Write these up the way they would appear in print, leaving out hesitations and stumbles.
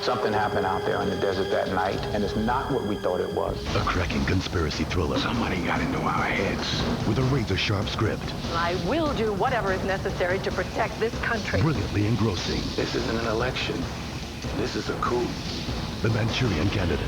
Something happened out there in the desert that night, and it's not what we thought it was. A cracking conspiracy thriller. Somebody got into our heads. With a razor-sharp script. I will do whatever is necessary to protect this country. Brilliantly engrossing. This isn't an election. This is a coup. The Manchurian Candidate.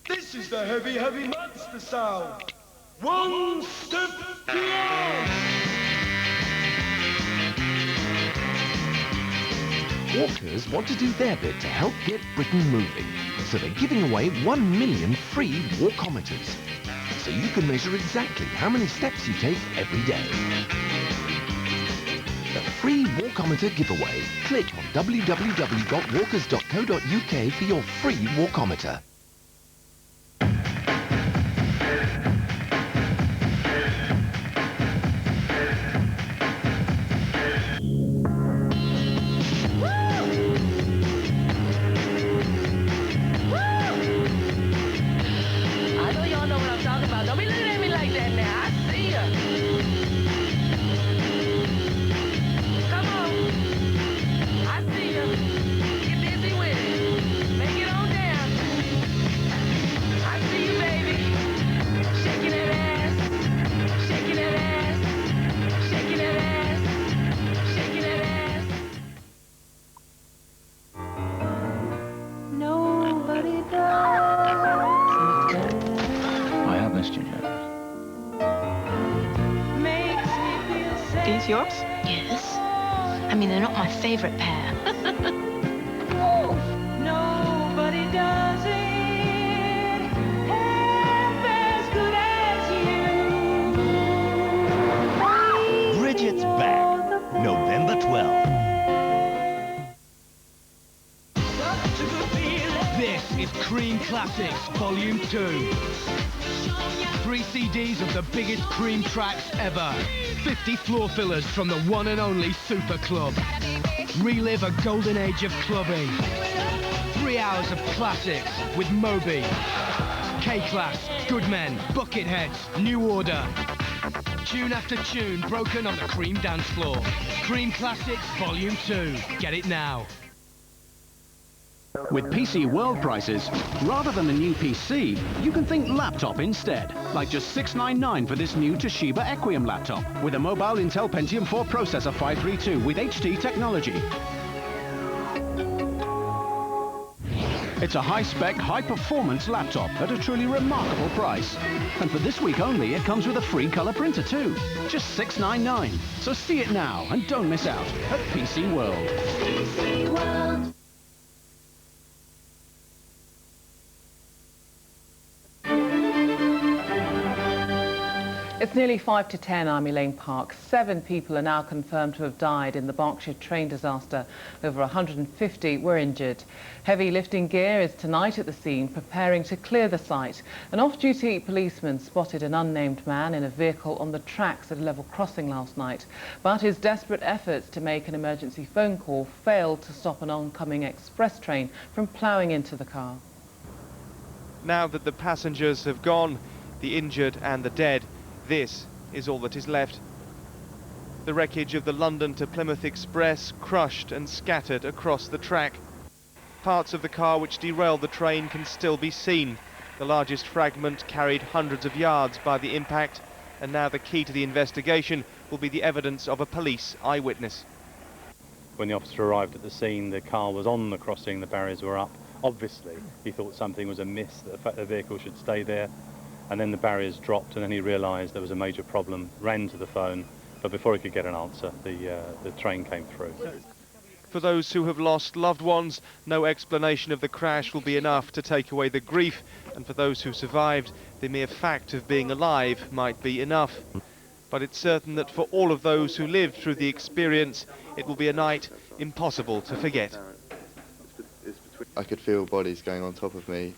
This is the heavy, heavy monster sound. One step beyond. Walkers want to do their bit to help get Britain moving, so they're giving away 1 million free walkometers, so you can measure exactly how many steps you take every day. The free walkometer giveaway. Click on www.walkers.co.uk for your free walkometer. These yours? Yes. I mean, they're not my favourite pair. Nobody does it half as good as you. Bridget's back, November 12th. This is Cream Classics Volume 2. 3 CDs of the biggest Cream tracks ever. 50 floor fillers from the one and only Super Club. Relive a golden age of clubbing. 3 hours of classics with Moby, K-Class, Goodmen, Bucketheads, New Order. Tune after tune broken on the Cream dance floor. Cream Classics Volume 2. Get it now. With PC World prices, rather than a new PC, you can think laptop instead. Like just $699 for this new Toshiba Equium laptop with a mobile Intel Pentium 4 processor 532 with HT technology. It's a high-spec, high-performance laptop at a truly remarkable price. And for this week only, it comes with a free color printer too. Just $699. So see it now and don't miss out at PC World. PC World. It's nearly 5 to 10, I'm Elaine Park. 7 people are now confirmed to have died in the Berkshire train disaster. Over 150 were injured. Heavy lifting gear is tonight at the scene, preparing to clear the site. An off-duty policeman spotted an unnamed man in a vehicle on the tracks at a level crossing last night. But his desperate efforts to make an emergency phone call failed to stop an oncoming express train from ploughing into the car. Now that the passengers have gone, the injured and the dead, this is all that is left. The wreckage of the London to Plymouth Express crushed and scattered across the track. Parts of the car which derailed the train can still be seen. The largest fragment carried hundreds of yards by the impact, and now the key to the investigation will be the evidence of a police eyewitness. When the officer arrived at the scene, the car was on the crossing, the barriers were up. Obviously, he thought something was amiss, that the vehicle should stay there. And then the barriers dropped, and then he realised there was a major problem, ran to the phone, but before he could get an answer, the train came through. For those who have lost loved ones, no explanation of the crash will be enough to take away the grief, and for those who survived, the mere fact of being alive might be enough. But it's certain that for all of those who lived through the experience, it will be a night impossible to forget. I could feel bodies going on top of me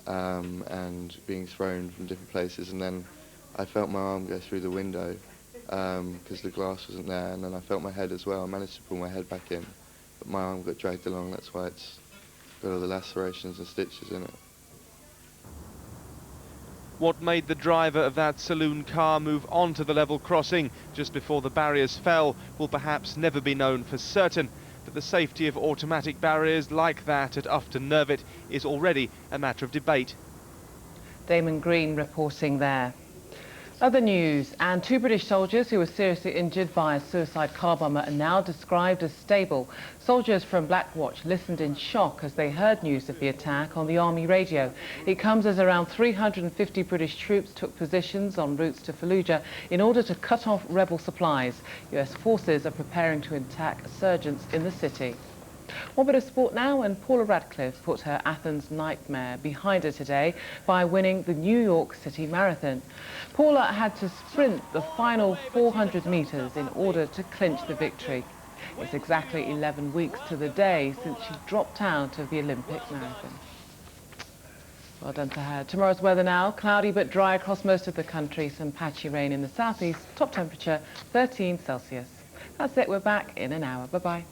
and being thrown from different places, and then I felt my arm go through the window because the glass wasn't there, and then I felt my head as well. I managed to pull my head back in, but my arm got dragged along. That's why it's got all the lacerations and stitches in it. What made the driver of that saloon car move on to the level crossing just before the barriers fell will perhaps never be known for certain, but the safety of automatic barriers like that at Ufton Nervit is already a matter of debate. Damon Green reporting there. Other news, and 2 British soldiers who were seriously injured by a suicide car bomber are now described as stable. Soldiers from Black Watch listened in shock as they heard news of the attack on the army radio. It comes as around 350 British troops took positions en routes to Fallujah in order to cut off rebel supplies. US forces are preparing to attack insurgents in the city. One bit of sport now, and Paula Radcliffe put her Athens nightmare behind her today by winning the New York City Marathon. Paula had to sprint the final 400 metres in order to clinch the victory. It's exactly 11 weeks to the day since she dropped out of the Olympic marathon. Well done to her. Tomorrow's weather now, cloudy but dry across most of the country, some patchy rain in the southeast, top temperature 13 Celsius. That's it, we're back in an hour. Bye-bye.